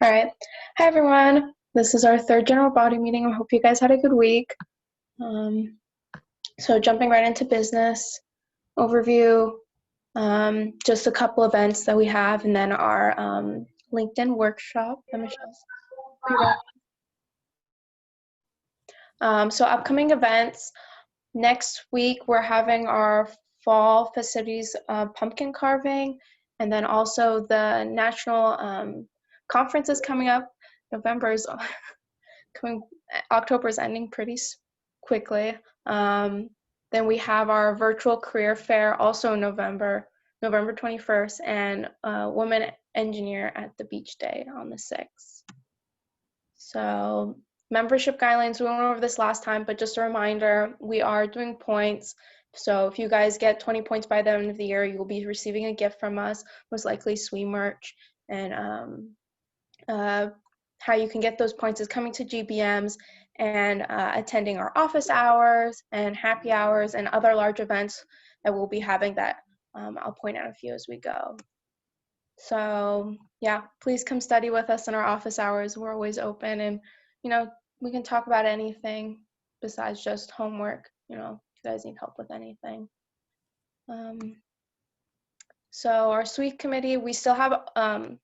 All right. Hi, everyone. This is our third general body meeting. I hope you guys had a good week. So jumping right into business overview, just a couple events that we have, and then our LinkedIn workshop that Michelle's so upcoming events. Next week, we're having our fall festivities pumpkin carving, and then also the national conference is coming up. November is coming, October is ending pretty quickly. Then we have our virtual career fair also in November 21st, and Women Engineer at the Beach Day on the 6th. So membership guidelines, we went over this last time, but just a reminder, we are doing points. So if you guys get 20 points by the end of the year, you will be receiving a gift from us, most likely SWE merch. And how you can get those points is coming to GBMs and attending our office hours and happy hours and other large events that we'll be having that I'll point out a few as we go. So yeah, please come study with us in our office hours. We're always open, and we can talk about anything besides just homework. If you guys need help with anything. So our suite committee, we still have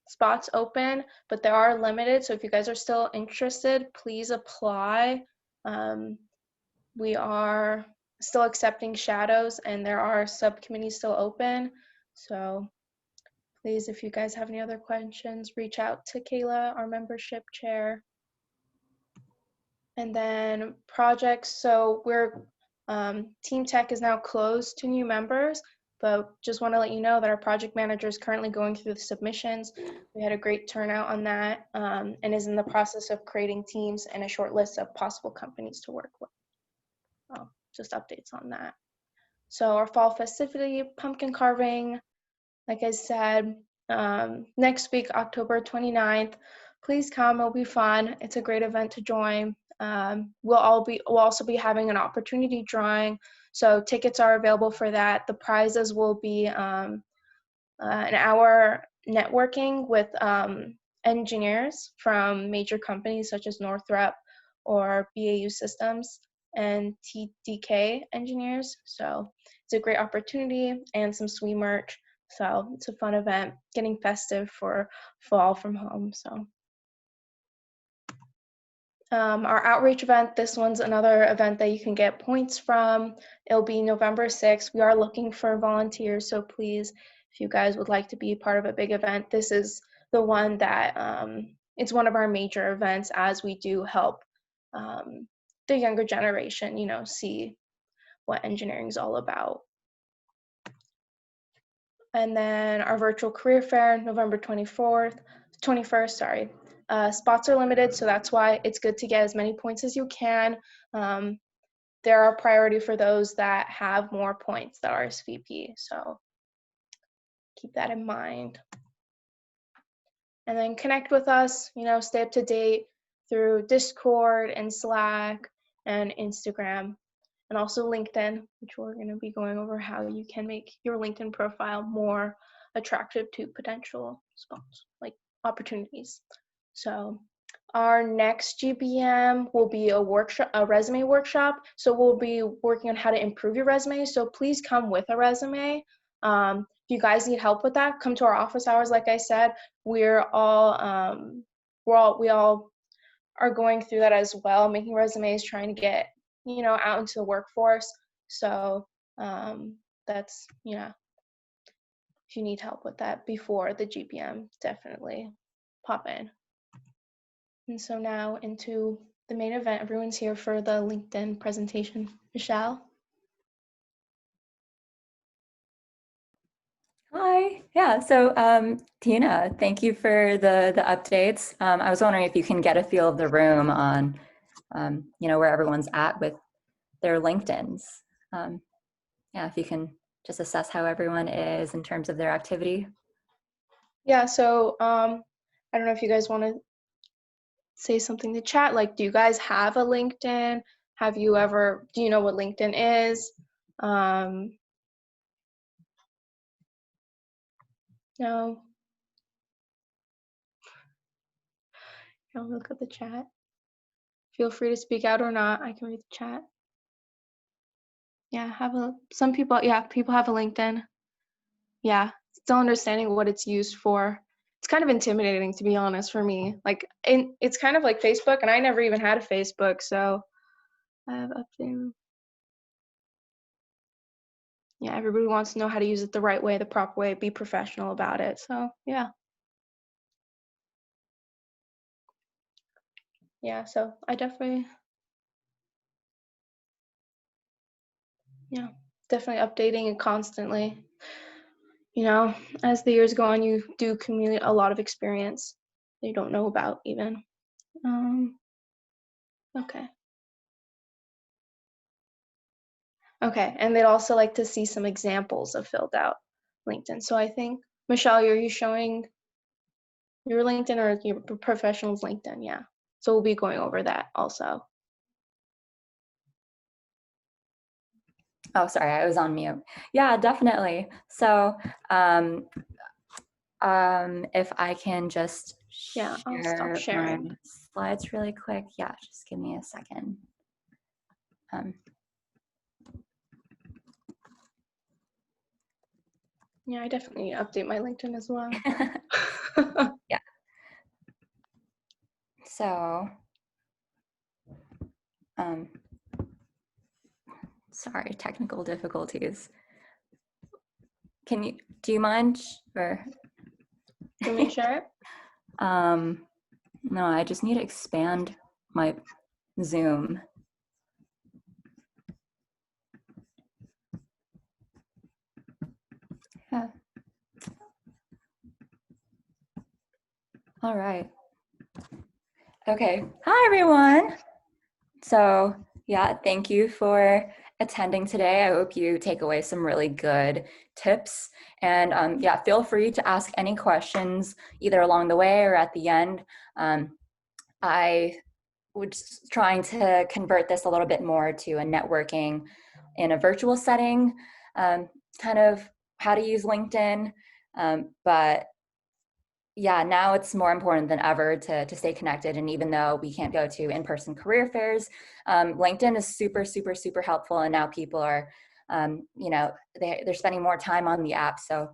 spots open, but they are limited. So if you guys are still interested, please apply. We are still accepting shadows, and there are subcommittees still open. So please, if you guys have any other questions, reach out to Kayla, our membership chair. And then projects, so we're, Team Tech is now closed to new members, but just want to let you know that our project manager is currently going through the submissions. We had a great turnout on that, and is in the process of creating teams and a short list of possible companies to work with. Just updates on that. So our fall festivity, pumpkin carving, like I said, next week, October 29th. Please come, it'll be fun. It's a great event to join. We'll also be having an opportunity drawing, so tickets are available for that. The prizes will be an hour networking with engineers from major companies such as Northrop or BAU Systems and TDK engineers. So it's a great opportunity, and some SWE merch. So it's a fun event, getting festive for fall from home. So our outreach event, this one's another event that you can get points from. It'll be November 6th. We are looking for volunteers, so please, if you guys would like to be part of a big event, this is the one that it's one of our major events, as we do help the younger generation, see what engineering is all about. And then our virtual career fair, November 21st, sorry. Spots are limited, so that's why it's good to get as many points as you can. There are priority for those that have more points that RSVP, so keep that in mind. And then connect with us, stay up to date through Discord and Slack and Instagram, and also LinkedIn, which we're going to be going over how you can make your LinkedIn profile more attractive to potential spots, like opportunities. So our next GBM will be a workshop, a resume workshop. So we'll be working on how to improve your resume. So please come with a resume. If you guys need help with that, come to our office hours. Like I said, we all are going through that as well, making resumes, trying to get out into the workforce. So that's if you need help with that before the GBM, definitely pop in. And so now into the main event. Everyone's here for the LinkedIn presentation. Michelle? Hi. Yeah. So, Tina, thank you for the updates. I was wondering if you can get a feel of the room on, where everyone's at with their LinkedIns. Yeah, if you can just assess how everyone is in terms of their activity. Yeah. So, I don't know if you guys want to say something to chat. Like, do you guys have a LinkedIn? Do you know what LinkedIn is? No. I'll look at the chat. Feel free to speak out or not. I can read the chat. Yeah, people have a LinkedIn. Yeah, still understanding what it's used for. It's kind of intimidating, to be honest, for me. Like, it's kind of like Facebook, and I never even had a Facebook, so I have updated. Yeah, everybody wants to know how to use it the right way, the proper way, be professional about it. So, yeah. Yeah, so I definitely, yeah, definitely updating it constantly. You know, as the years go on, you do accumulate a lot of experience that you don't know about even. Um, okay. Okay, and they'd also like to see some examples of filled out LinkedIn. So I think, Michelle, are you showing your LinkedIn or your professional's LinkedIn? Yeah. So we'll be going over that also. Oh, sorry, I was on mute. Yeah, definitely. So if I can just Yeah, I'll stop share my sharing. slides really quick. Yeah, just give me a second. Yeah, I definitely need to update my LinkedIn as well. Yeah. So, sorry, technical difficulties. Do you mind, or? Can we share it? No, I just need to expand my Zoom. Yeah. All right. Okay. Hi, everyone. So, yeah, thank you for attending today. I hope you take away some really good tips. And yeah, feel free to ask any questions either along the way or at the end. I was trying to convert this a little bit more to a networking in a virtual setting, kind of how to use LinkedIn. But yeah, now it's more important than ever to stay connected. And even though we can't go to in-person career fairs, LinkedIn is super, super, super helpful. And now people are, they're spending more time on the app. So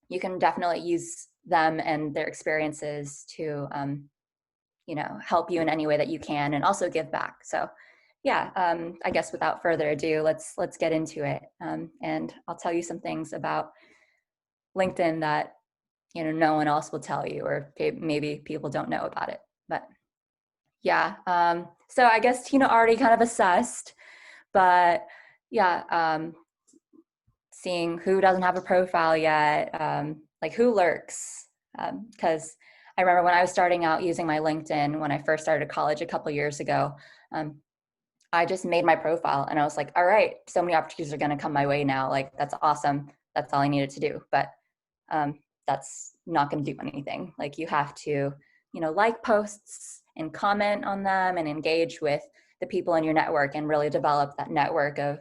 you can definitely use them and their experiences to, help you in any way that you can, and also give back. So yeah, I guess without further ado, let's get into it. And I'll tell you some things about LinkedIn that no one else will tell you, or maybe people don't know about it. But yeah, so I guess Tina already kind of assessed, but yeah, seeing who doesn't have a profile yet, like who lurks, because I remember when I was starting out using my LinkedIn when I first started college a couple years ago, I just made my profile and I was like, all right, so many opportunities are going to come my way now. Like, that's awesome. That's all I needed to do. But that's not going to do anything. Like, you have to, like posts and comment on them and engage with the people in your network and really develop that network of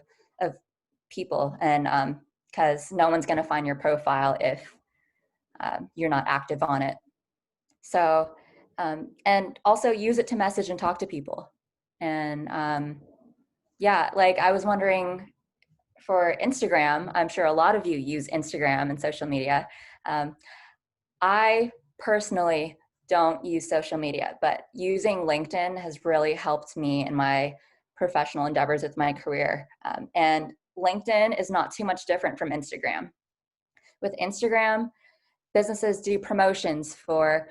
people. And because no one's going to find your profile if you're not active on it. So, and also use it to message and talk to people. And yeah, like I was wondering for Instagram, I'm sure a lot of you use Instagram and social media. I personally don't use social media, but using LinkedIn has really helped me in my professional endeavors with my career. And LinkedIn is not too much different from Instagram. With Instagram, businesses do promotions for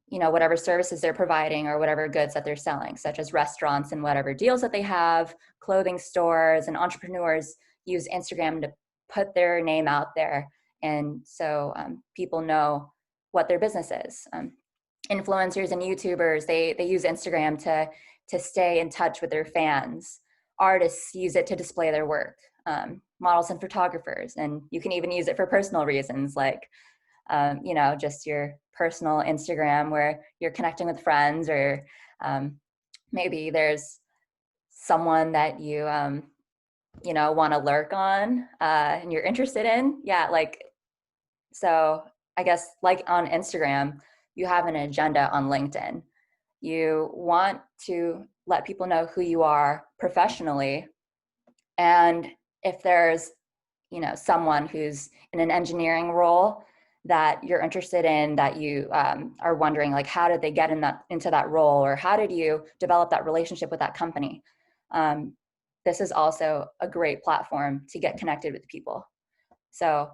whatever services they're providing or whatever goods that they're selling, such as restaurants and whatever deals that they have, clothing stores, and entrepreneurs use Instagram to put their name out there. And so people know what their business is. Influencers and YouTubers, they use Instagram to stay in touch with their fans. Artists use it to display their work. Models and photographers, and you can even use it for personal reasons, like just your personal Instagram where you're connecting with friends, or maybe there's someone that you want to lurk on and you're interested in. Yeah, like, so I guess like on Instagram, you have an agenda on LinkedIn. You want to let people know who you are professionally. And if there's, someone who's in an engineering role that you're interested in, that you are wondering, like, how did they get into that role, or how did you develop that relationship with that company? This is also a great platform to get connected with people. So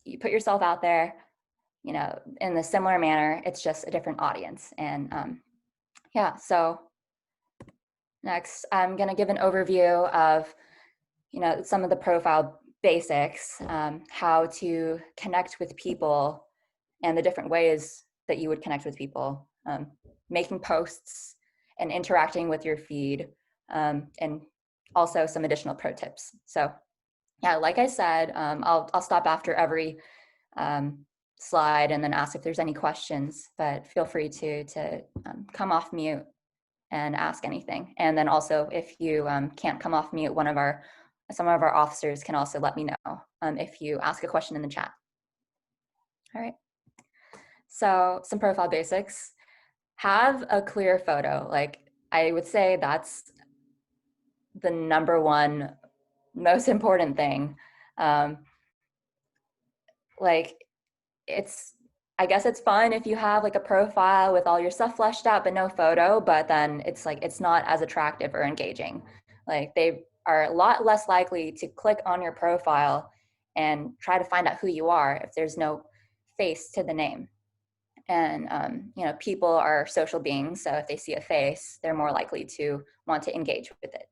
you put yourself out there, in a similar manner. It's just a different audience. And so next, I'm going to give an overview of, some of the profile basics, how to connect with people and the different ways that you would connect with people, making posts and interacting with your feed, and also some additional pro tips. So yeah, like I said, I'll stop after every slide and then ask if there's any questions, but feel free to come off mute and ask anything. And then also, if you can't come off mute, some of our officers can also let me know if you ask a question in the chat. All right. So some profile basics. Have a clear photo. Like, I would say that's the number one most important thing. I guess it's fun if you have like a profile with all your stuff fleshed out but no photo, but then it's like, it's not as attractive or engaging. Like, they are a lot less likely to click on your profile and try to find out who you are if there's no face to the name. And people are social beings, so if they see a face, they're more likely to want to engage with it.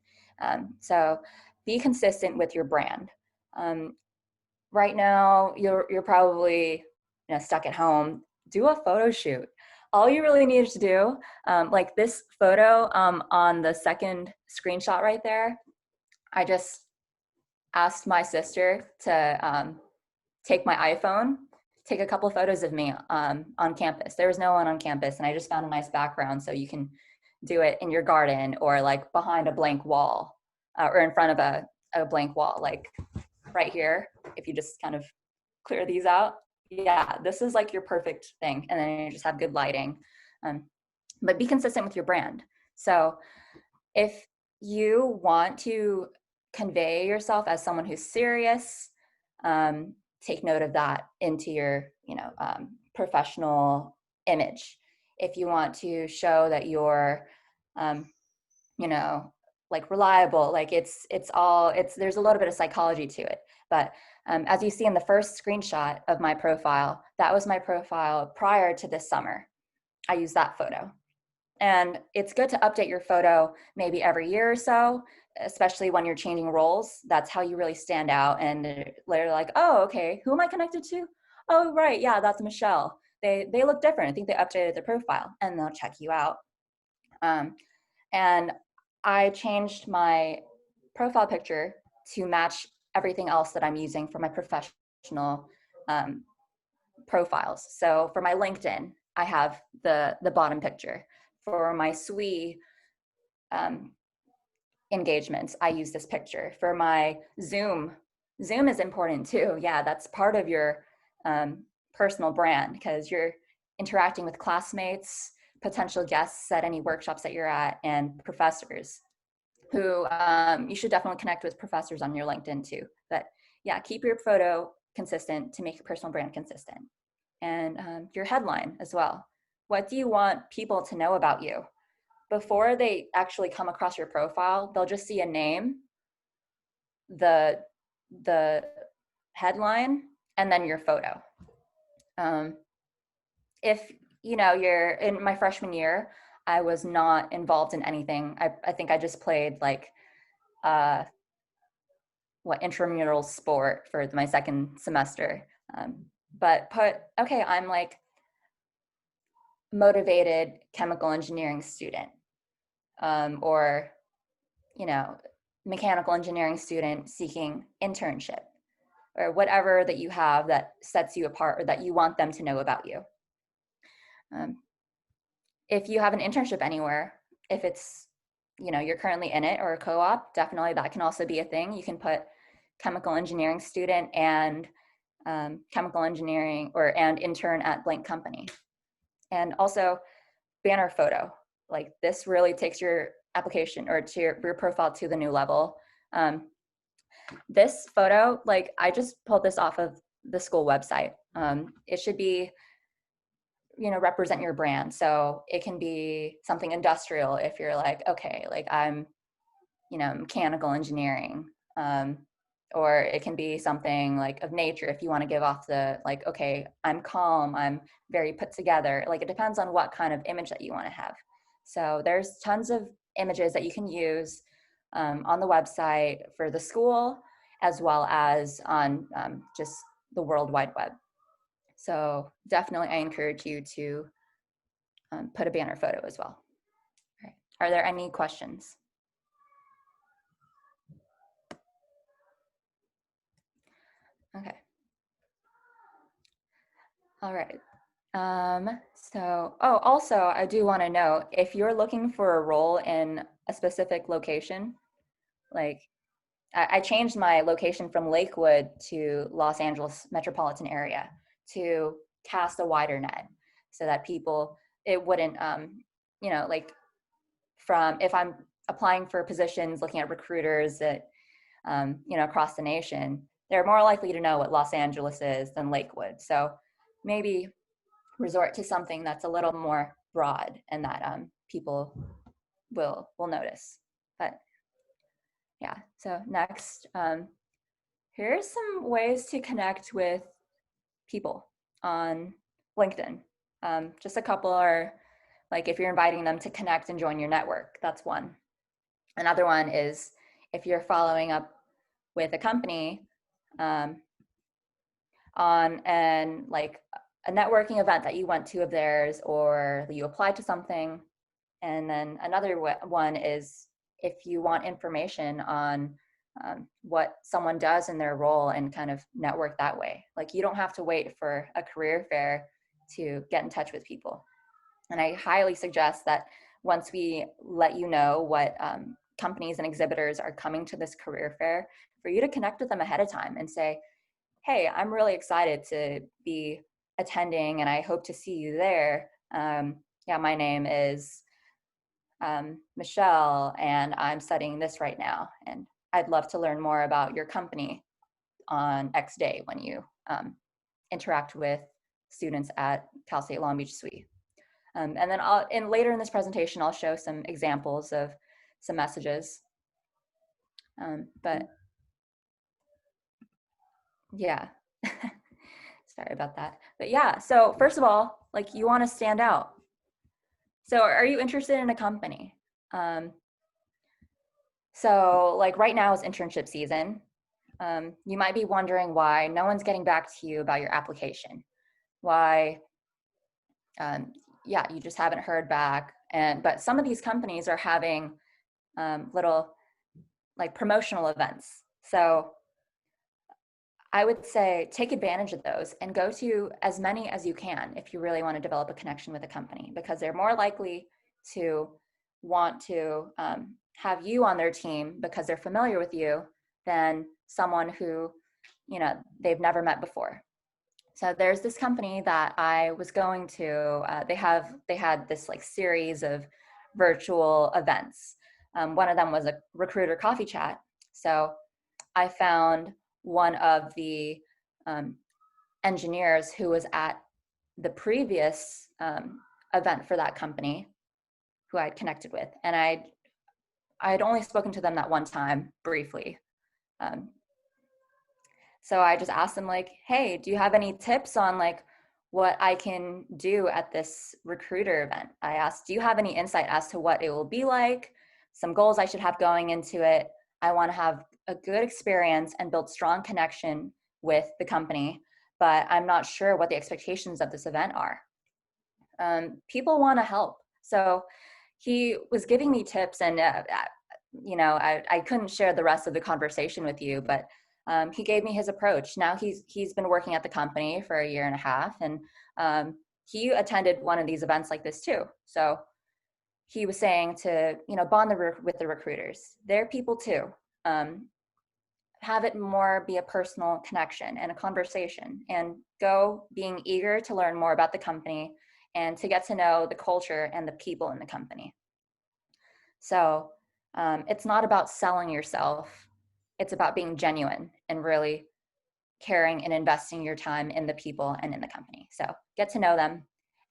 So be consistent with your brand. Right now, you're probably stuck at home. Do a photo shoot. All you really need to do, like this photo on the second screenshot right there, I just asked my sister to take my iPhone, take a couple photos of me on campus. There was no one on campus, and I just found a nice background, so you can do it in your garden or like behind a blank wall, or in front of a blank wall, like right here. If you just kind of clear these out, yeah, this is like your perfect thing. And then you just have good lighting, but be consistent with your brand. So if you want to convey yourself as someone who's serious, take note of that into your professional image. If you want to show that you're like reliable, like there's a little bit of psychology to it. But as you see in the first screenshot of my profile, that was my profile prior to this summer. I used that photo. And it's good to update your photo maybe every year or so, especially when you're changing roles. That's how you really stand out. And they're like, oh, okay, who am I connected to? Oh, right, yeah, that's Michelle. They look different. I think they updated their profile, and they'll check you out. And I changed my profile picture to match everything else that I'm using for my professional profiles. So for my LinkedIn, I have the bottom picture. For my SWE engagements, I use this picture. For my Zoom is important too. Yeah, that's part of your personal brand, because you're interacting with classmates, potential guests at any workshops that you're at, and professors who you should definitely connect with professors on your LinkedIn too. But yeah, keep your photo consistent to make your personal brand consistent. And your headline as well. What do you want people to know about you? Before they actually come across your profile, they'll just see a name, the headline, and then your photo. If you're in my freshman year, I was not involved in anything. I think I just played like intramural sport for my second semester. But I'm like motivated chemical engineering student, or mechanical engineering student seeking internship, or whatever that you have that sets you apart or that you want them to know about you. If you have an internship anywhere, if it's you're currently in it, or a co-op, definitely that can also be a thing. You can put chemical engineering student and chemical engineering and intern at blank company. And also banner photo. Like this really takes your application or to your profile to the new level. This photo, like I just pulled this off of the school website. It should be, represent your brand. So it can be something industrial if you're like, okay, like I'm, mechanical engineering. Or it can be something like of nature if you want to give off the like, okay, I'm calm, I'm very put together. Like it depends on what kind of image that you want to have. So there's tons of images that you can use on the website for the school as well as on just the World Wide Web. So definitely I encourage you to put a banner photo as well. All right. Are there any questions? Okay. All right. Also, I do want to know if you're looking for a role in a specific location, like I changed my location from Lakewood to Los Angeles metropolitan area to cast a wider net so that people, it wouldn't, like from, if I'm applying for positions, looking at recruiters that, across the nation, they're more likely to know what Los Angeles is than Lakewood. So maybe resort to something that's a little more broad and that people will notice. But yeah, so next, here's some ways to connect with people on LinkedIn. Just a couple are like if you're inviting them to connect and join your network, that's one. Another one is if you're following up with a company on a networking event that you went to of theirs or you applied to something. And then another one is if you want information on what someone does in their role and kind of network that way. Like you don't have to wait for a career fair to get in touch with people. And I highly suggest that once we let you know what companies and exhibitors are coming to this career fair, for you to connect with them ahead of time and say, hey, I'm really excited to be attending and I hope to see you there. My name is Michelle and I'm studying this right now. And I'd love to learn more about your company on X day when you interact with students at Cal State Long Beach SWE. And then later in this presentation, I'll show some examples of some messages. But yeah, sorry about that. But yeah, so first of all, like you want to stand out. So are you interested in a company? So like right now is internship season. You might be wondering why no one's getting back to you about your application. Why, you just haven't heard back. But some of these companies are having little like promotional events. So I would say take advantage of those and go to as many as you can if you really want to develop a connection with a company, because they're more likely to want to have you on their team because they're familiar with you than someone who, they've never met before. So there's this company that I was going to, they had this like series of virtual events. One of them was a recruiter coffee chat. So I found one of the engineers who was at the previous event for that company who I'd connected with. And I'd only spoken to them that one time briefly. So I just asked them like, hey, do you have any tips on like what I can do at this recruiter event? I asked, do you have any insight as to what it will be like? Some goals I should have going into it. I want to have a good experience and build strong connection with the company, but I'm not sure what the expectations of this event are. People want to help. So he was giving me tips and, I couldn't share the rest of the conversation with you, but he gave me his approach. Now he's been working at the company for a year and a half, and he attended one of these events like this too. So he was saying to, bond with the recruiters. They're people too. Have it more be a personal connection and a conversation, and go being eager to learn more about the company and to get to know the culture and the people in the company. So it's not about selling yourself. It's about being genuine and really caring and investing your time in the people and in the company. So get to know them.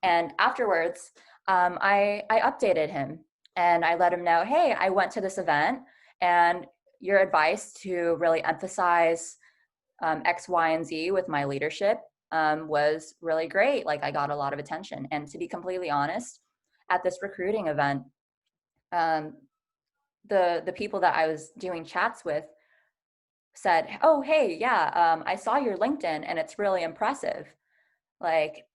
And afterwards, I updated him and I let him know, hey, I went to this event and your advice to really emphasize X, Y, and Z with my leadership was really great. Like I got a lot of attention. And to be completely honest, at this recruiting event, um, the people that I was doing chats with said, oh, hey, yeah, I saw your LinkedIn and it's really impressive. Like,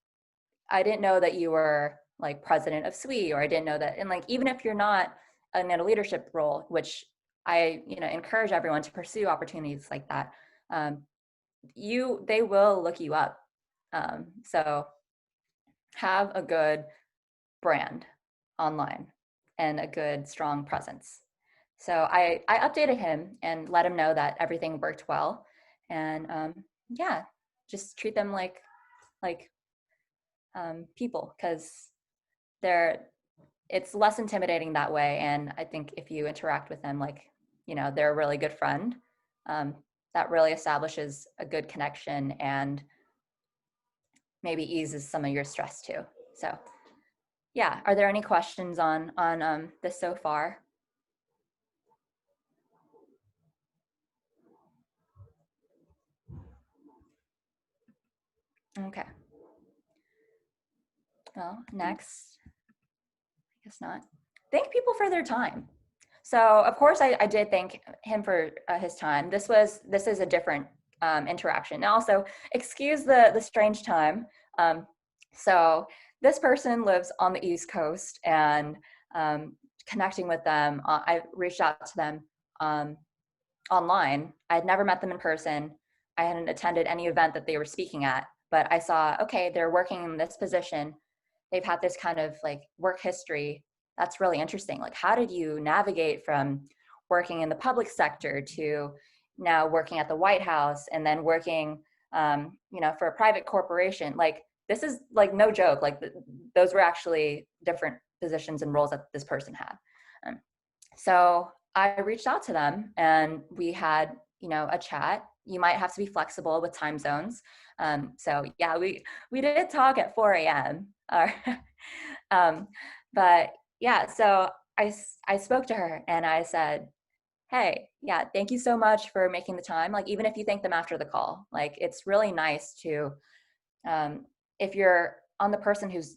I didn't know that you were like president of SWE, or I didn't know that. And like, even if you're not in a leadership role, which I, encourage everyone to pursue opportunities like that, they will look you up. So have a good brand online and a good, strong presence. So I updated him and let him know that everything worked well. And yeah, just treat them like people, because it's less intimidating that way. And I think if you interact with them like, they're a really good friend, that really establishes a good connection and maybe eases some of your stress too. So yeah, are there any questions on this so far? Okay. Well, next, I guess not. Thank people for their time. So of course I did thank him for his time. This is a different interaction. And also, excuse the strange time. So this person lives on the East Coast, and connecting with them, I reached out to them online. I had never met them in person. I hadn't attended any event that they were speaking at, but I saw, okay, they're working in this position. They've had this kind of like work history. That's really interesting. Like, how did you navigate from working in the public sector to now working at the White House and then working, for a private corporation? Like, this is like no joke. Like, those were actually different positions and roles that this person had. So I reached out to them and we had, a chat. You might have to be flexible with time zones. So yeah, we did talk at 4 a.m. But yeah, so I spoke to her and I said, hey, yeah, thank you so much for making the time. Like, even if you thank them after the call, like, it's really nice to, if you're on the person who's,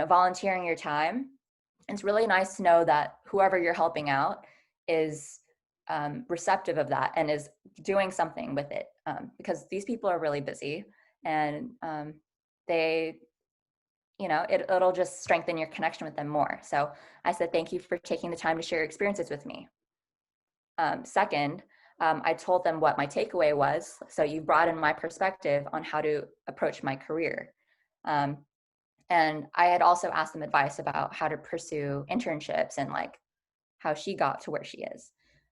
volunteering your time, it's really nice to know that whoever you're helping out is receptive of that and is doing something with it, because these people are really busy, and they, it'll just strengthen your connection with them more. So I said, thank you for taking the time to share your experiences with me. Second, I told them what my takeaway was. So you brought in my perspective on how to approach my career. And I had also asked them advice about how to pursue internships and like how she got to where she is.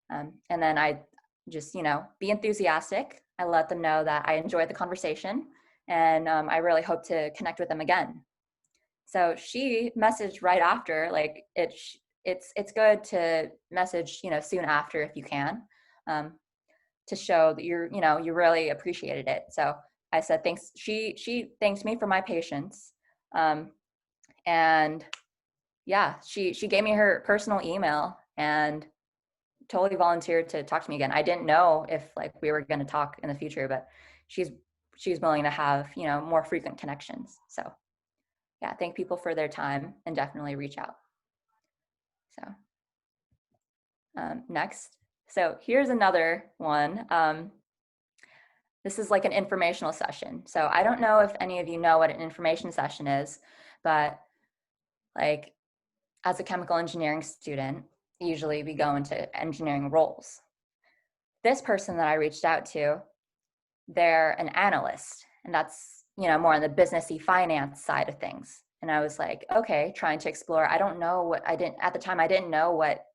And then I just, be enthusiastic. I let them know that I enjoyed the conversation and I really hope to connect with them again. So she messaged right after, like it's good to message, soon after if you can, to show that you really appreciated it. So I said, thanks. She thanked me for my patience. And yeah, she gave me her personal email and totally volunteered to talk to me again. I didn't know if like we were going to talk in the future, but she's willing to have, more frequent connections. So yeah, thank people for their time and definitely reach out. So next. So here's another one. This is like an informational session. So I don't know if any of you know what an information session is, but like as a chemical engineering student, usually we go into engineering roles. This person that I reached out to, they're an analyst, and that's, more on the businessy finance side of things. And I was like, okay, trying to explore. I don't know what at the time, I didn't know what,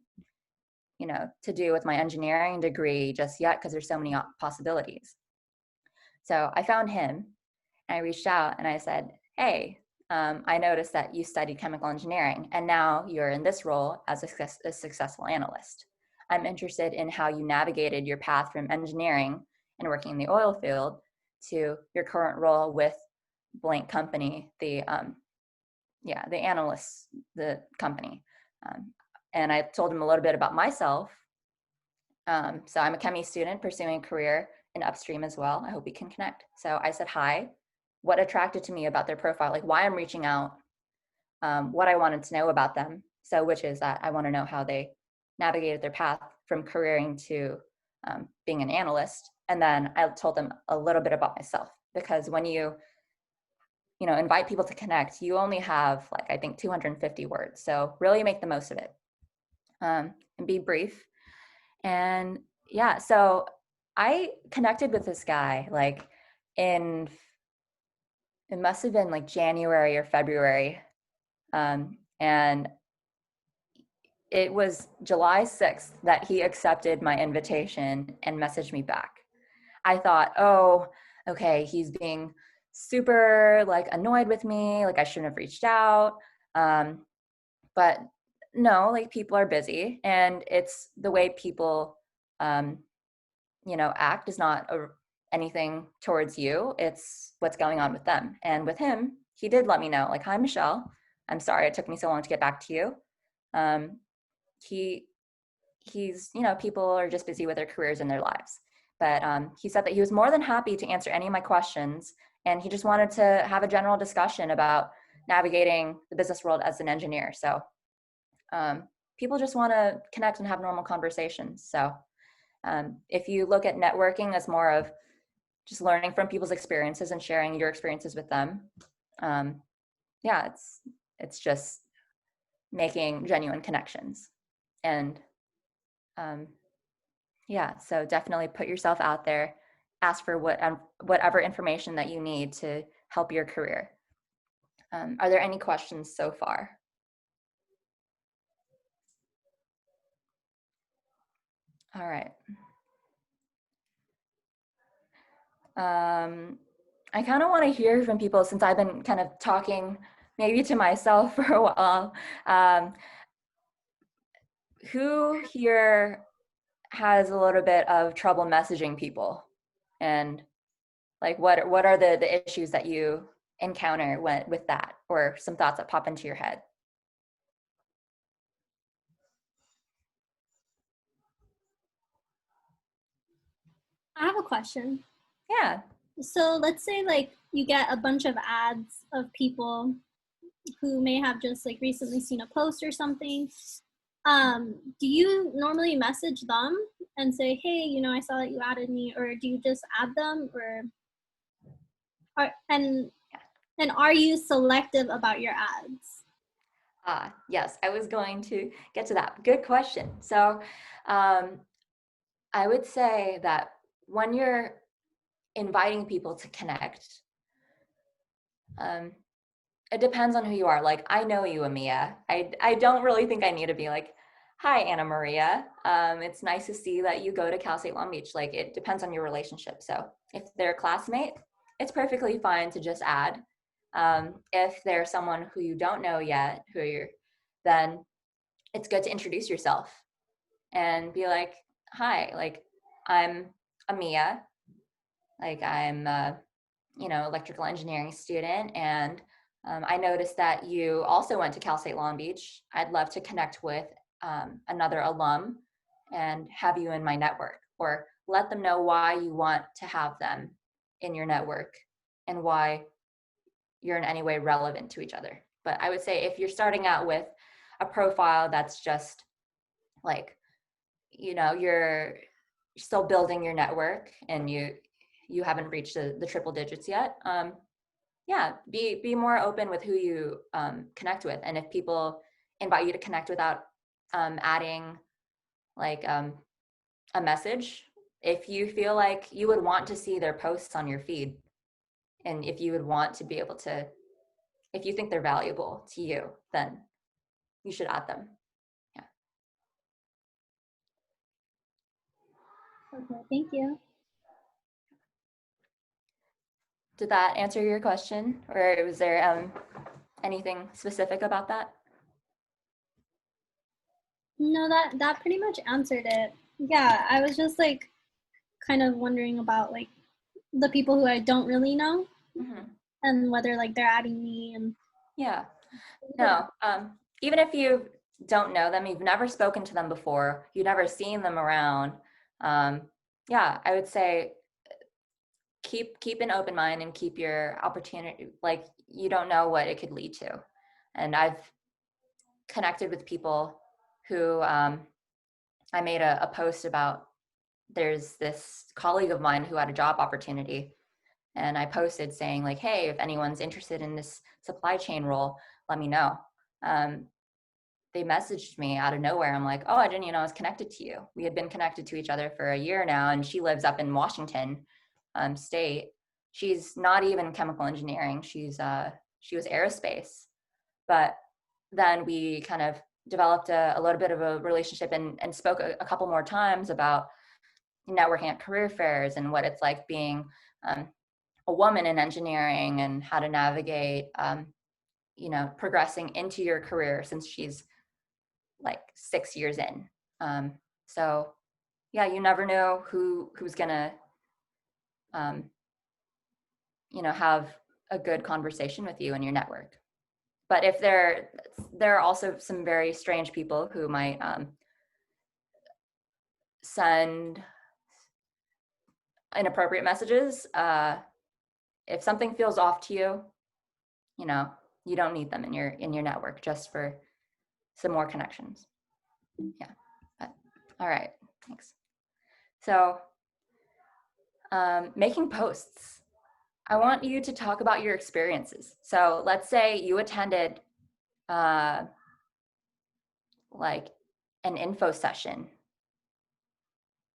to do with my engineering degree just yet, because there's so many possibilities. So I found him and I reached out and I said, hey, I noticed that you studied chemical engineering and now you're in this role as a successful analyst. I'm interested in how you navigated your path from engineering and working in the oil field to your current role with blank company, the analysts, the company. And I told him a little bit about myself. So I'm a chemistry student pursuing a career in upstream as well. I hope we can connect. So I said hi, what attracted to me about their profile, like why I'm reaching out, what I wanted to know about them. So which is that I want to know how they navigated their path from careering to being an analyst. And then I told them a little bit about myself, because when you invite people to connect, you only have like, I think 250 words. So really make the most of it, and be brief. And yeah, so I connected with this guy like it must have been like January or February. And it was July 6th that he accepted my invitation and messaged me back. I thought, oh, okay, he's being super like annoyed with me, like I shouldn't have reached out. But no, like people are busy, and it's the way people, act is not anything towards you. It's what's going on with them. And with him, he did let me know, like, hi, Michelle, I'm sorry it took me so long to get back to you. Um, he's, people are just busy with their careers and their lives. But he said that he was more than happy to answer any of my questions. And he just wanted to have a general discussion about navigating the business world as an engineer. So people just want to connect and have normal conversations. So if you look at networking as more of just learning from people's experiences and sharing your experiences with them, yeah, it's just making genuine connections. And yeah, so definitely put yourself out there, ask for whatever information that you need to help your career. Are there any questions so far? All right. I kind of want to hear from people, since I've been kind of talking maybe to myself for a while. Who here has a little bit of trouble messaging people, and like what are the issues that you encounter with that, or some thoughts that pop into your head? I have a question. Yeah. So let's say like you get a bunch of ads of people who may have just like recently seen a post or something. Do you normally message them and say, hey, I saw that you added me, or do you just add them, or and are you selective about your ads? Yes, I was going to get to that. Good question. So I would say that when you're inviting people to connect, it depends on who you are. Like, I know you, Amia. I don't really think I need to be like, hi, Anna Maria. It's nice to see that you go to Cal State Long Beach. Like, it depends on your relationship. So if they're a classmate, it's perfectly fine to just add. If they're someone who you don't know yet, then it's good to introduce yourself and be like, hi, like, I'm Amia. Like, I'm electrical engineering student, and I noticed that you also went to Cal State Long Beach. I'd love to connect with another alum and have you in my network, or let them know why you want to have them in your network and why you're in any way relevant to each other. But I would say if you're starting out with a profile that's just like, you're still building your network and you haven't reached the triple digits yet, yeah, be more open with who you connect with. And if people invite you to connect without adding like a message, if you feel like you would want to see their posts on your feed, and if you would want to be able to, if you think they're valuable to you, then you should add them. Yeah. Okay, thank you. Did that answer your question, or was there anything specific about that? No, that pretty much answered it. Yeah, I was just like kind of wondering about like the people who I don't really know Mm-hmm. and whether like they're adding me and Yeah. No. Even if you don't know them, you've never spoken to them before, you've never seen them around. Yeah, I would say keep an open mind and keep your opportunity. Like, you don't know what it could lead to. And I've connected with people who I made a post about. There's this colleague of mine who had a job opportunity, and I posted saying like, hey, if anyone's interested in this supply chain role, let me know. um, they messaged me out of nowhere. I'm like, oh, I didn't I was connected to you. We had been connected to each other for a year now, and she lives up in Washington state. She's not even chemical engineering. She was aerospace. But then we kind of developed a little bit of a relationship, and spoke a couple more times about networking at career fairs and what it's like being a woman in engineering, and how to navigate progressing into your career, since she's like 6 years in. So yeah, you never know who's gonna have a good conversation with you in your network. But if there are also some very strange people who might send inappropriate messages. If something feels off to you, you know you don't need them in your network, just for some more connections. Yeah. But, all right. Thanks. So, making posts. I want you to talk about your experiences. So let's say you attended like an info session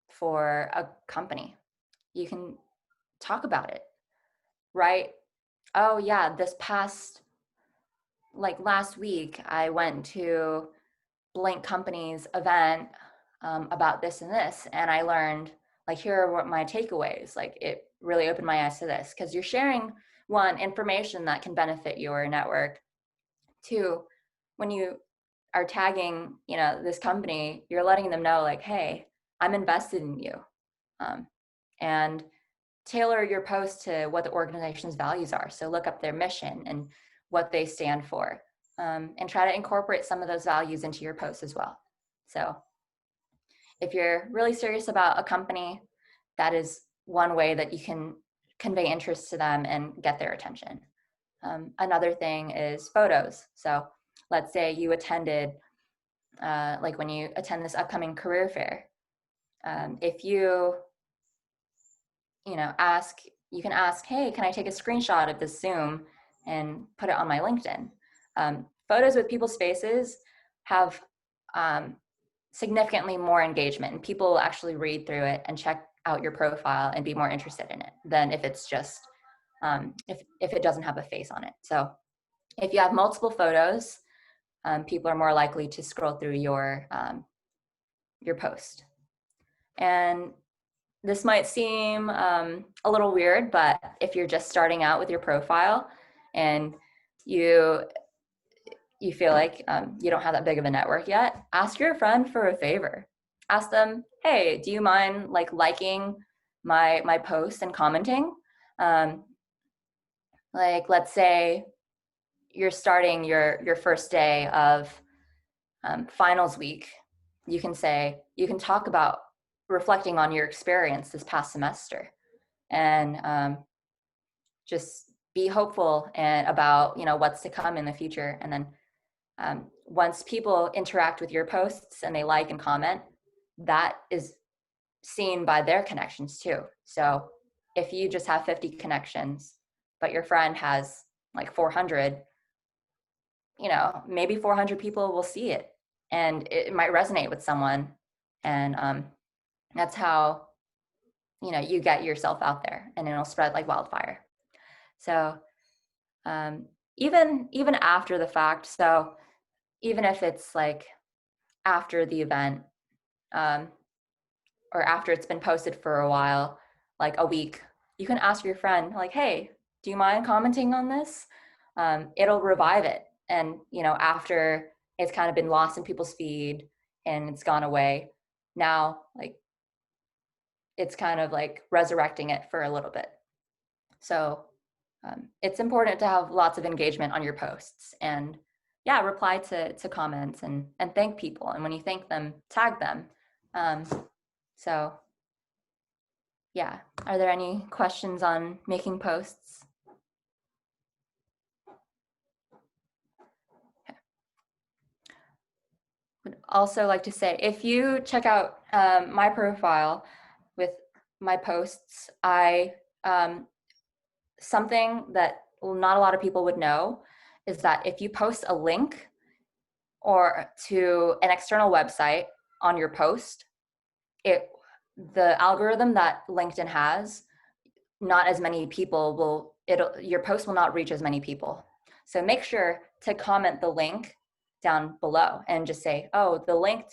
for a company. You can talk about it, right? Oh yeah, last week I went to blank company's event about this and this, and I learned, like, here are what my takeaways. Like, it really opened my eyes to this, because you're sharing, one, information that can benefit your network. Two, when you are tagging this company, you're letting them know, like, hey, I'm invested in you. And tailor your post to what the organization's values are. So look up their mission and what they stand for, and try to incorporate some of those values into your post as well. So if you're really serious about a company, that is one way that you can convey interest to them and get their attention. Another thing is photos. So let's say you attended, like when you attend this upcoming career fair, if you you can ask, hey, can I take a screenshot of this Zoom and put it on my LinkedIn? Photos with people's faces have significantly more engagement, and people will actually read through it and check out your profile and be more interested in it than if it's just, if it doesn't have a face on it. So if you have multiple photos, people are more likely to scroll through your post. And this might seem a little weird, but if you're just starting out with your profile and you feel like you don't have that big of a network yet, ask your friend for a favor. Ask them, hey, do you mind liking my post and commenting? Like, let's say you're starting your first day of finals week. You can talk about reflecting on your experience this past semester, and just be hopeful and about what's to come in the future. And then once people interact with your posts and they like and comment, that is seen by their connections too. So if you just have 50 connections but your friend has like 400, maybe 400 people will see it and it might resonate with someone. And that's how you get yourself out there, and it'll spread like wildfire. So even after the fact, so even if it's like after the event, or after it's been posted for a while, like a week, you can ask your friend, like, hey, do you mind commenting on this? it'll revive it. And, you know, after it's kind of been lost in people's feed and it's gone away, now like it's kind of like resurrecting it for a little bit. So it's important to have lots of engagement on your posts, and yeah, reply to comments and thank people. And when you thank them, tag them. So yeah, are there any questions on making posts? Okay. Would also like to say, if you check out my profile with my posts, I something that not a lot of people would know is that if you post a link or to an external website on your post, the algorithm that LinkedIn has, not as many people will, your post will not reach as many people. So make sure to comment the link down below and just say, oh, the link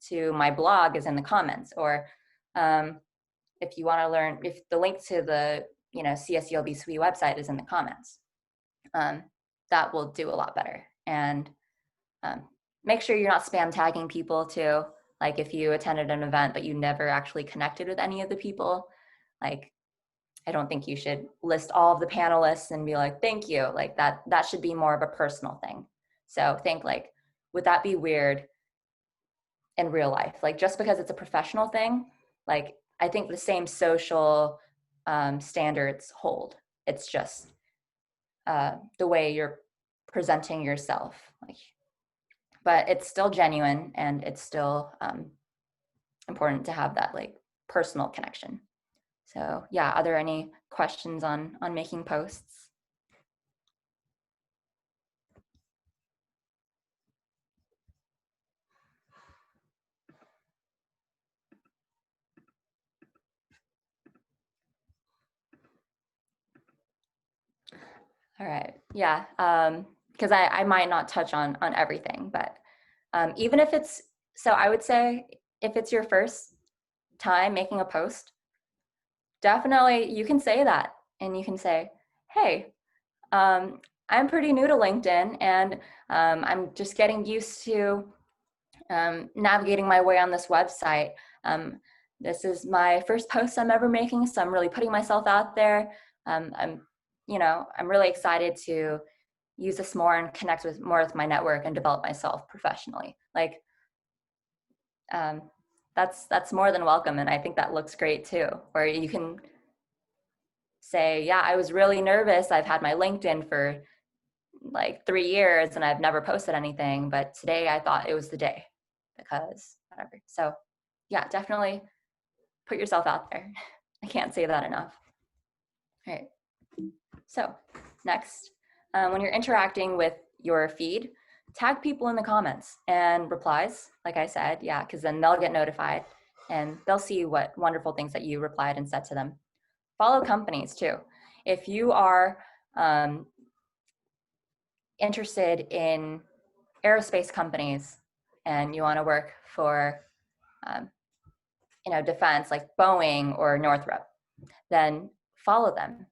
to my blog is in the comments. Or if you want to learn, if the link to the CSULB SWE website is in the comments, that will do a lot better. And make sure you're not spam tagging people too. Like if you attended an event but you never actually connected with any of the people, like I don't think you should list all of the panelists and be like, thank you. Like that should be more of a personal thing. So think like, would that be weird in real life? Like just because it's a professional thing, like I think the same social standards hold. It's just the way you're presenting yourself. Like, but it's still genuine, and it's still important to have that like personal connection. So yeah, are there any questions on making posts? All right, yeah, because I might not touch on everything, but even if it's, so I would say if it's your first time making a post, definitely you can say that, and you can say, hey, I'm pretty new to LinkedIn, and I'm just getting used to navigating my way on this website. This is my first post I'm ever making, so I'm really putting myself out there. I'm really excited to use this more and connect more with my network and develop myself professionally. Like, that's more than welcome, and I think that looks great too. Or you can say, yeah, I was really nervous. I've had my LinkedIn for like 3 years and I've never posted anything, but today I thought it was the day because whatever. So yeah, definitely put yourself out there. I can't say that enough. All right. So next, when you're interacting with your feed, tag people in the comments and replies, like I said, yeah, because then they'll get notified and they'll see what wonderful things that you replied and said to them. Follow companies too. If you are interested in aerospace companies and you want to work for defense like Boeing or Northrop, then follow them.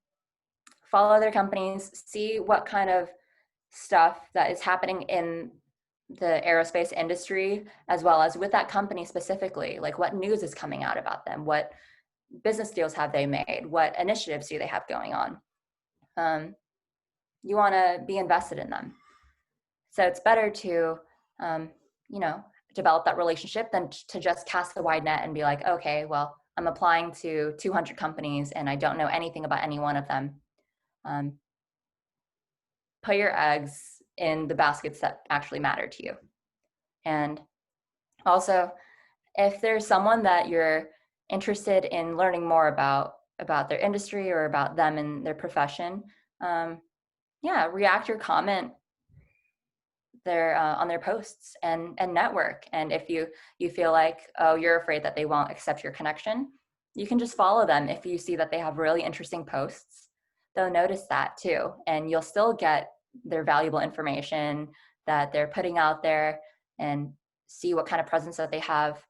Follow their companies, see what kind of stuff that is happening in the aerospace industry, as well as with that company specifically, like what news is coming out about them, what business deals have they made, what initiatives do they have going on. You want to be invested in them. So it's better to, develop that relationship than to just cast the wide net and be like, okay, well, I'm applying to 200 companies and I don't know anything about any one of them. Put your eggs in the baskets that actually matter to you. And also, if there's someone that you're interested in learning more about their industry or about them and their profession, react or comment on their posts and network. And if you feel like, oh, you're afraid that they won't accept your connection, you can just follow them. If you see that they have really interesting posts, they'll notice that too, and you'll still get their valuable information that they're putting out there, and see what kind of presence that they have,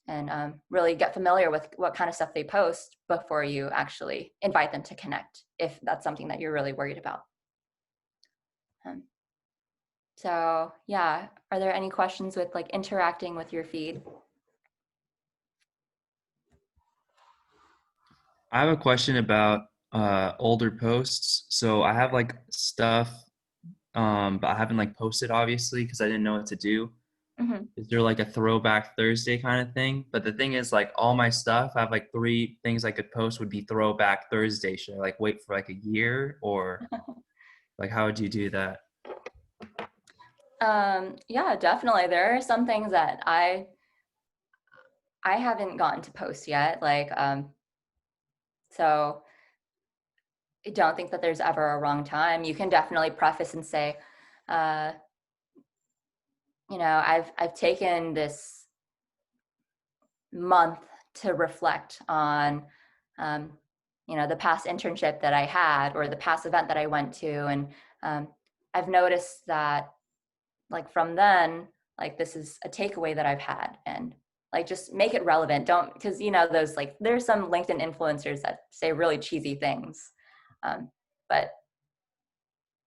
and really get familiar with what kind of stuff they post before you actually invite them to connect, if that's something that you're really worried about. Um, so yeah, are there any questions with like interacting with your feed? I have a question about older posts. So I have like stuff, but I haven't like posted obviously because I didn't know what to do. Mhm. Is there like a throwback Thursday kind of thing? But the thing is, like all my stuff, I have like 3 things I could post would be throwback Thursday. Should I like wait for like a year or like how would you do that? Yeah, definitely. There are some things that I haven't gotten to post yet. Like, so I don't think that there's ever a wrong time. You can definitely preface and say, uh, I've taken this month to reflect on, um, the past internship that I had or the past event that I went to, and I've noticed that, like from then, like this is a takeaway that I've had, and like just make it relevant. Don't, because those, like there's some LinkedIn influencers that say really cheesy things, but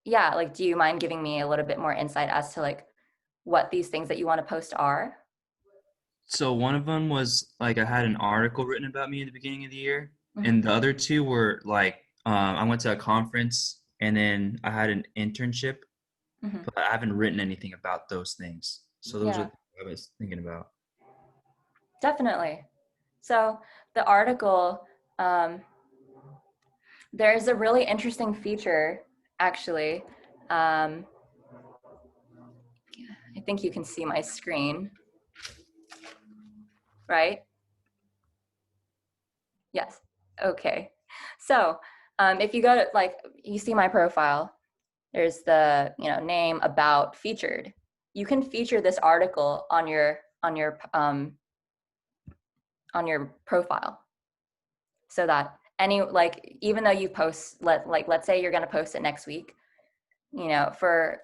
yeah, like do you mind giving me a little bit more insight as to like what these things that you want to post are? So one of them was like I had an article written about me at the beginning of the year, Mhm. and the other two were like I went to a conference and then I had an internship, Mhm. but I haven't written anything about those things. So those are Yeah, the things I was thinking about. definitely. So the article, um, there's a really interesting feature, actually. Um, I think you can see my screen, right? Yes. Okay. So if you go to, like, you see my profile, there's the, name, about, featured. You can feature this article on your profile, so that any, like, even though you post, let's say you're going to post it next week, for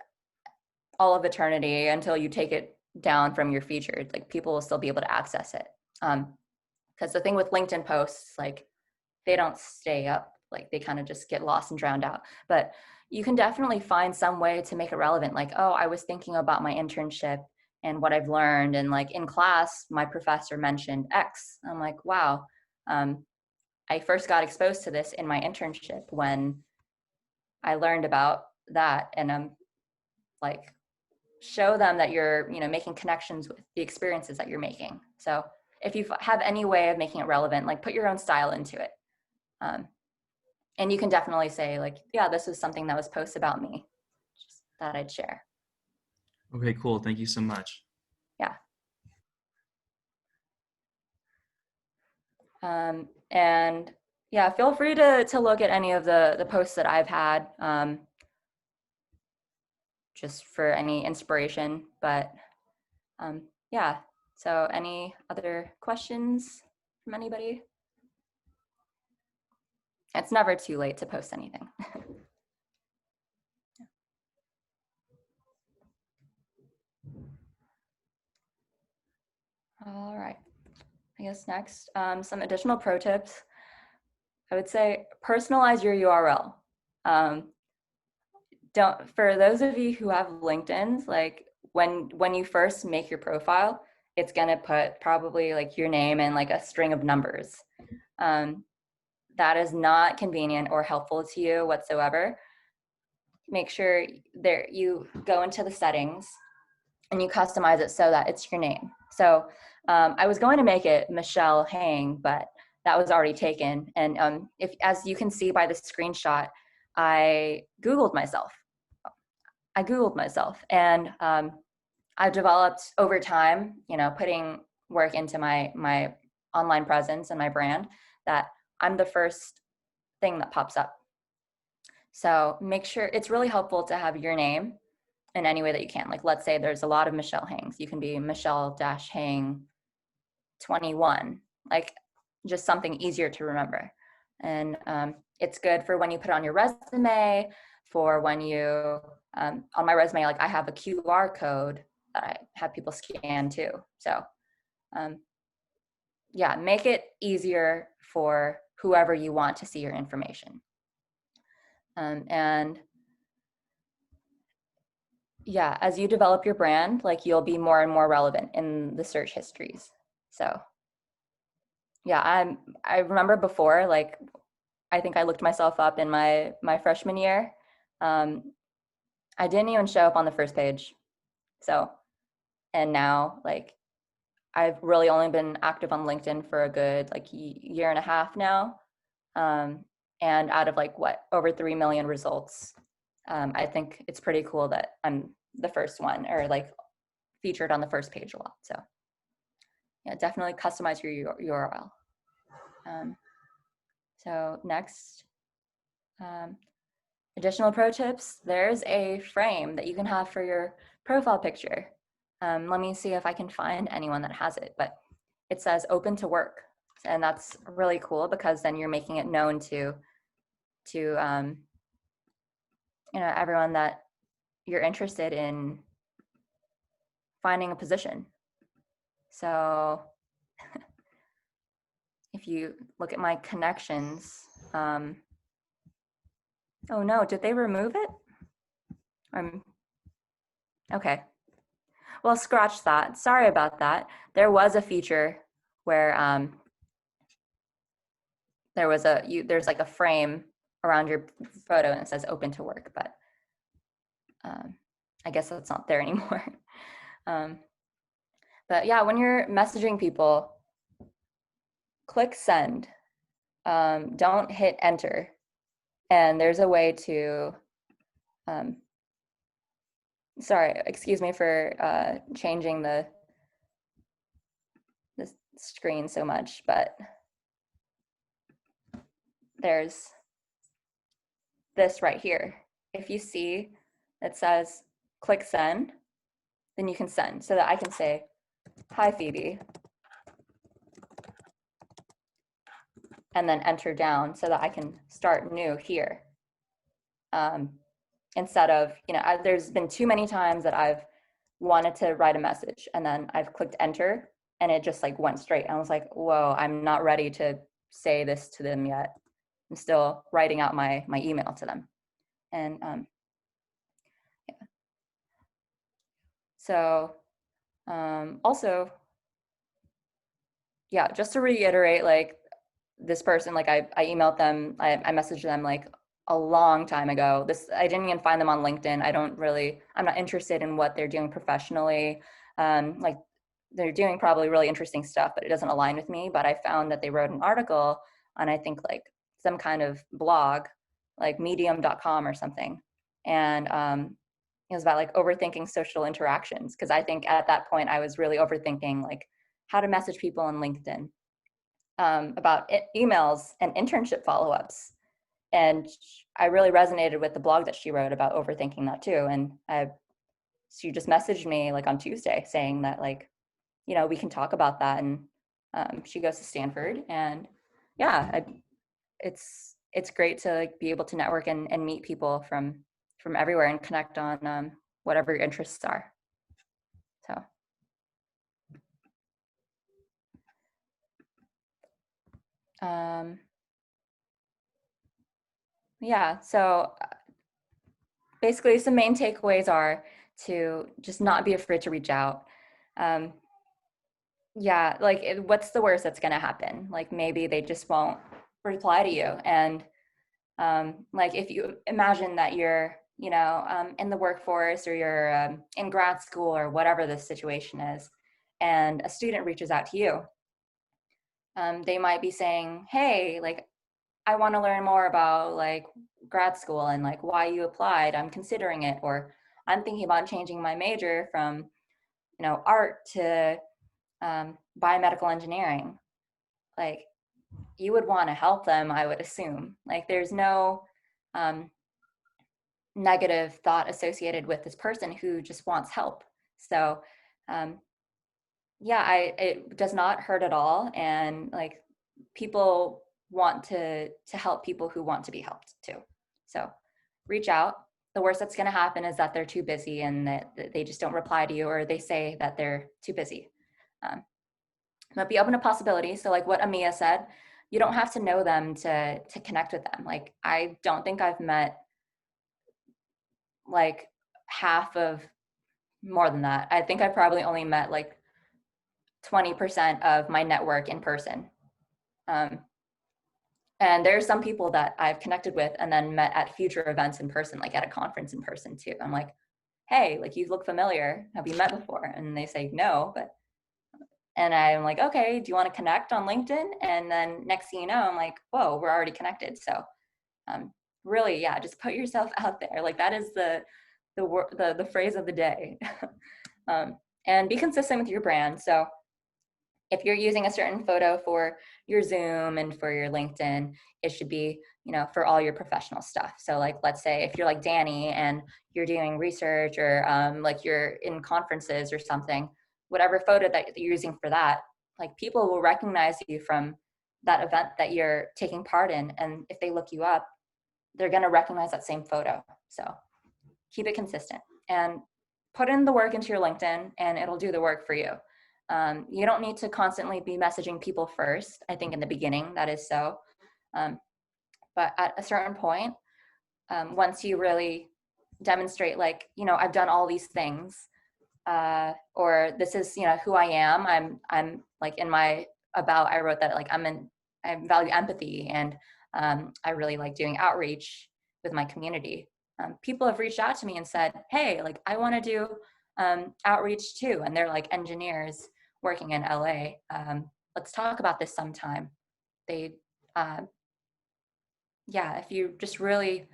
all of eternity until you take it down from your featured, like people will still be able to access it. Because the thing with LinkedIn posts, like they don't stay up, like they kind of just get lost and drowned out. But you can definitely find some way to make it relevant. Like, oh, I was thinking about my internship and what I've learned. And like in class, my professor mentioned X. I'm like, wow, I first got exposed to this in my internship when I learned about that. And I'm like, show them that you're, making connections with the experiences that you're making. So if you have any way of making it relevant, like put your own style into it. Um, and you can definitely say like, yeah, this is something that was posted about me, just that I'd share. Okay, cool. Thank you so much. Yeah. And yeah, feel free to look at any of the posts that I've had, just for any inspiration. But yeah, so any other questions from anybody? It's never too late to post anything. All right, I guess next, some additional pro tips. I would say personalize your URL. Um, don't, for those of you who have LinkedIn's, like when you first make your profile, it's gonna put probably like your name and like a string of numbers. Um, that is not convenient or helpful to you whatsoever. Make sure there you go into the settings and you customize it so that it's your name. So I was going to make it Michelle Hang, but that was already taken. And if, as you can see by the screenshot, I Googled myself. And I've developed over time, putting work into my online presence and my brand, that I'm the first thing that pops up. So make sure, it's really helpful to have your name in any way that you can. Like, let's say there's a lot of Michelle Hangs. You can be Michelle-Hang 21, like just something easier to remember. And it's good for when you put it on your resume, for when you, on my resume, like I have a QR code that I have people scan too. So yeah, make it easier for whoever you want to see your information. And yeah, as you develop your brand, like you'll be more and more relevant in the search histories. So yeah, I remember before, like I think I looked myself up in my freshman year. I didn't even show up on the first page. So, and now like I've really only been active on LinkedIn for a good like year and a half now. Um, and out of like what, over 3 million results, I think it's pretty cool that I'm the first one or like featured on the first page a lot. So yeah, definitely customize your URL. So next, additional pro tips, there's a frame that you can have for your profile picture. Let me see if I can find anyone that has it, but it says open to work. And that's really cool because then you're making it known to everyone that you're interested in finding a position. So if you look at my connections, oh no, did they remove it? Okay. Well, scratch that. Sorry about that. There was a feature where there's like a frame around your photo and it says open to work, but I guess that's not there anymore. But yeah, when you're messaging people, click send. Don't hit enter. And there's a way to, sorry, excuse me for changing the screen so much, but there's this right here. If you see it says click send, then you can send so that I can say, hi Phoebe, and then enter down so that I can start new here. Instead of, there's been too many times that I've wanted to write a message and then I've clicked enter and it just like went straight. And I was like, whoa, I'm not ready to say this to them yet. I'm still writing out my email to them. And yeah. So also, yeah, just to reiterate, like this person, like I emailed them, I messaged them like a long time ago. I didn't even find them on LinkedIn. I'm not interested in what they're doing professionally. Like they're doing probably really interesting stuff, but it doesn't align with me. But I found that they wrote an article on, I think like some kind of blog, like medium.com or something. And it was about like overthinking social interactions. Cause I think at that point I was really overthinking like how to message people on LinkedIn. About emails and internship follow-ups. And I really resonated with the blog that she wrote about overthinking that too. And she just messaged me like on Tuesday saying that like, we can talk about that. And she goes to Stanford and yeah, it's great to like be able to network and meet people from everywhere and connect on whatever your interests are. So. Yeah, so basically some main takeaways are to just not be afraid to reach out. Yeah, like what's the worst that's gonna happen? Like maybe they just won't reply to you. And like if you imagine that you're, in the workforce or you're in grad school or whatever the situation is, and a student reaches out to you, they might be saying, hey, like, I want to learn more about like grad school and like why you applied. I'm considering it, or I'm thinking about changing my major from, art to biomedical engineering. Like you would want to help them, I would assume. Like there's no negative thought associated with this person who just wants help. So yeah, it does not hurt at all. And like people want to help people who want to be helped too. So reach out. The worst that's going to happen is that they're too busy and that they just don't reply to you, or they say that they're too busy. But be open to possibilities. So like what Amia said, you don't have to know them to connect with them. Like I don't think I've met like half of, more than that. I think I probably only met like 20% of my network in person. And there's some people that I've connected with and then met at future events in person, like at a conference in person too. I'm like, hey, like you look familiar. Have we met before? And they say no, and I'm like, okay, do you want to connect on LinkedIn? And then next thing you know, I'm like, whoa, we're already connected. So really, yeah, just put yourself out there. Like that is the phrase of the day. And be consistent with your brand. So if you're using a certain photo for your Zoom and for your LinkedIn, it should be, for all your professional stuff. So like, let's say if you're like Danny and you're doing research or like you're in conferences or something, whatever photo that you're using for that, like people will recognize you from that event that you're taking part in. And if they look you up, they're going to recognize that same photo. So keep it consistent and put in the work into your LinkedIn and it'll do the work for you. You don't need to constantly be messaging people first. I think in the beginning that is so. But at a certain point, once you really demonstrate like, I've done all these things, or this is, who I am. I'm like in my about, I wrote that like I value empathy and I really like doing outreach with my community. People have reached out to me and said, hey, like I want to do outreach too. And they're like engineers working in LA. Let's talk about this sometime. They, if you just really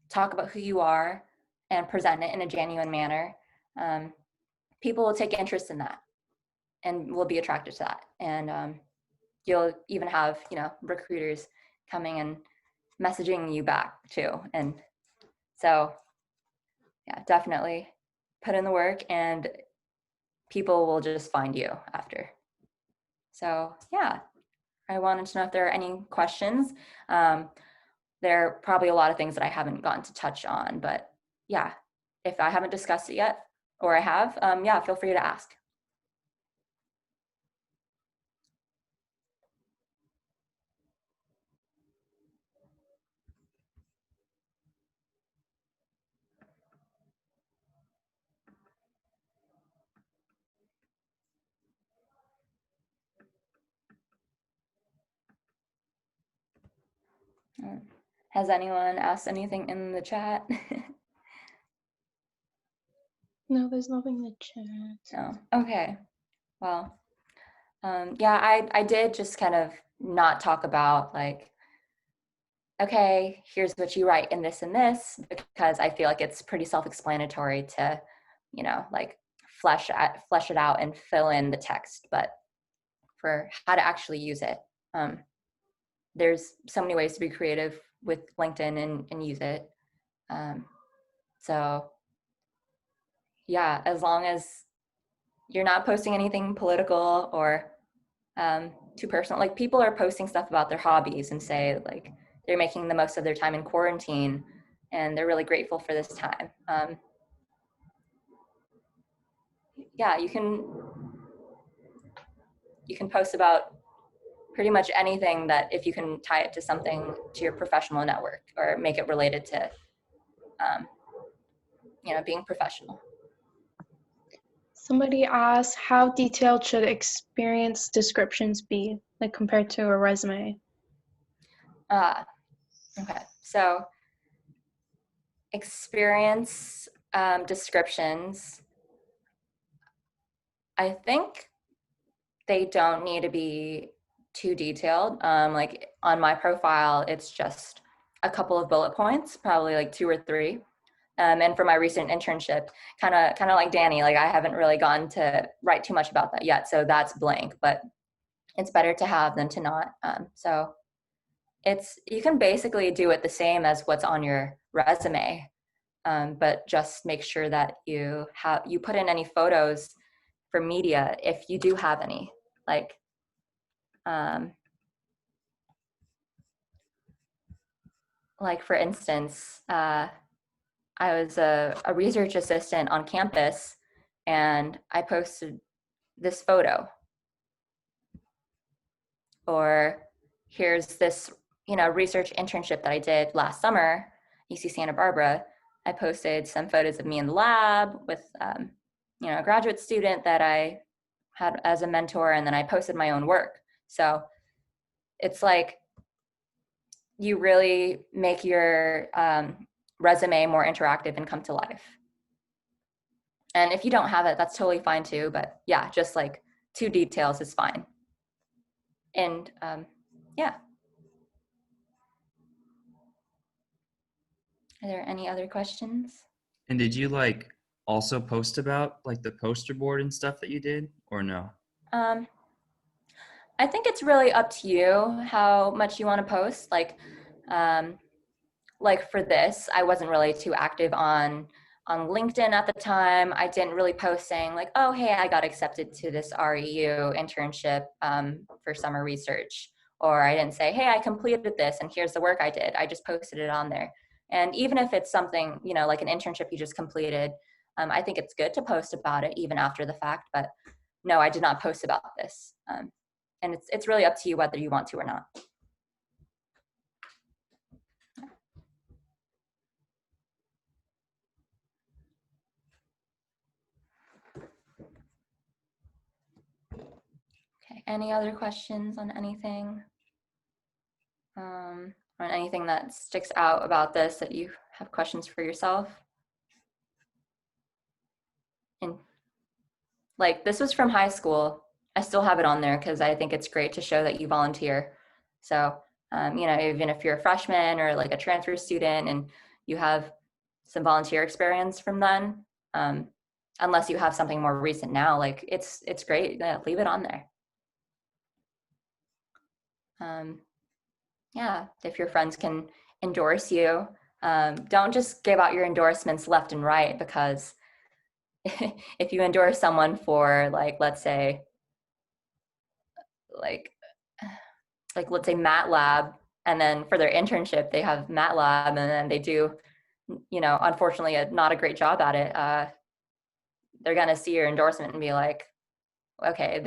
talk about who you are and present it in a genuine manner, people will take interest in that and will be attracted to that. And you'll even have, recruiters coming and messaging you back too. And so, yeah, definitely put in the work and people will just find you after. So, yeah, I wanted to know if there are any questions. There are probably a lot of things that I haven't gotten to touch on, but yeah, if I haven't discussed it yet, or I have, feel free to ask. Has anyone asked anything in the chat? No, there's nothing in the chat. No. Okay. Well, I did just kind of not talk about like, okay, here's what you write in this and this, because I feel like it's pretty self-explanatory to, like flesh it out and fill in the text. But for how to actually use it, there's so many ways to be creative with LinkedIn and use it. So yeah, as long as you're not posting anything political or too personal, like people are posting stuff about their hobbies and say like they're making the most of their time in quarantine and they're really grateful for this time. You can post about pretty much anything that if you can tie it to something to your professional network or make it related to, being professional. Somebody asked, how detailed should experience descriptions be, like compared to a resume? Okay, so experience descriptions, I think they don't need to be too detailed. Like on my profile, it's just a couple of bullet points, probably like 2 or 3. And for my recent internship, kind of like Danny, like I haven't really gone to write too much about that yet. So that's blank, but it's better to have than to not. So you can basically do it the same as what's on your resume, but just make sure that you put in any photos for media if you do have any. Like, for instance, I was a research assistant on campus and I posted this photo. Or here's this, research internship that I did last summer, UC Santa Barbara. I posted some photos of me in the lab with, you know, a graduate student that I had as a mentor, and then I posted my own work. So it's like you really make your resume more interactive and come to life. And if you don't have it, that's totally fine too. But yeah, just like 2 details is fine. And yeah. Are there any other questions? And did you like also post about like the poster board and stuff that you did, or no? I think it's really up to you how much you want to post. Like for this, I wasn't really too active on LinkedIn at the time. I didn't really post saying like, oh, hey, I got accepted to this REU internship for summer research. Or I didn't say, hey, I completed this and here's the work I did. I just posted it on there. And even if it's something, you know, like an internship you just completed, I think it's good to post about it even after the fact. But no, I did not post about this. And it's really up to you whether you want to or not. Okay, any other questions on anything? Or anything that sticks out about this that you have questions for yourself? And like, this was from high school. I still have it on there because I think it's great to show that you volunteer. So, you know, even if you're a freshman or like a transfer student and you have some volunteer experience from then, unless you have something more recent now, like it's great. Leave it on there. Yeah, if your friends can endorse you, don't just give out your endorsements left and right, because if you endorse someone for like, let's say let's say MATLAB, and then for their internship they have MATLAB and then they do, you know, unfortunately not a great job at it, they're gonna see your endorsement and be like, okay,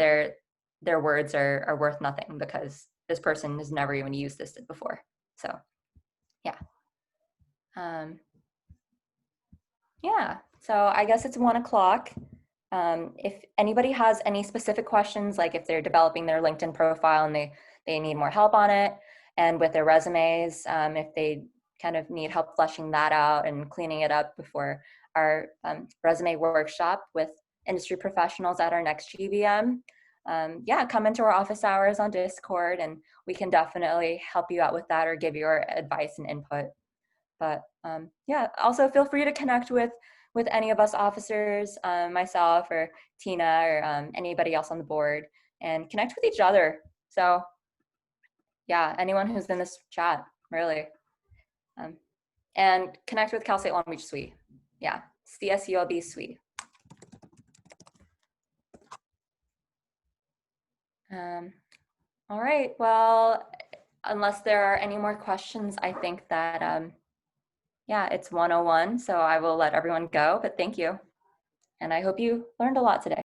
their words are worth nothing because this person has never even used this before. So yeah. Yeah, so I guess it's 1 o'clock. If anybody has any specific questions, like if they're developing their LinkedIn profile and they need more help on it, and with their resumes, if they kind of need help fleshing that out and cleaning it up before our resume workshop with industry professionals at our next GBM, yeah, come into our office hours on Discord and we can definitely help you out with that or give your advice and input. But yeah, also feel free to connect with any of us officers, myself or Tina or anybody else on the board, and connect with each other. So yeah, anyone who's in this chat, really. And connect with Cal State Long Beach SWE. Yeah, CSULB SWE. All right, well, unless there are any more questions, I think that, yeah, it's 1:01, so I will let everyone go, but thank you. And I hope you learned a lot today.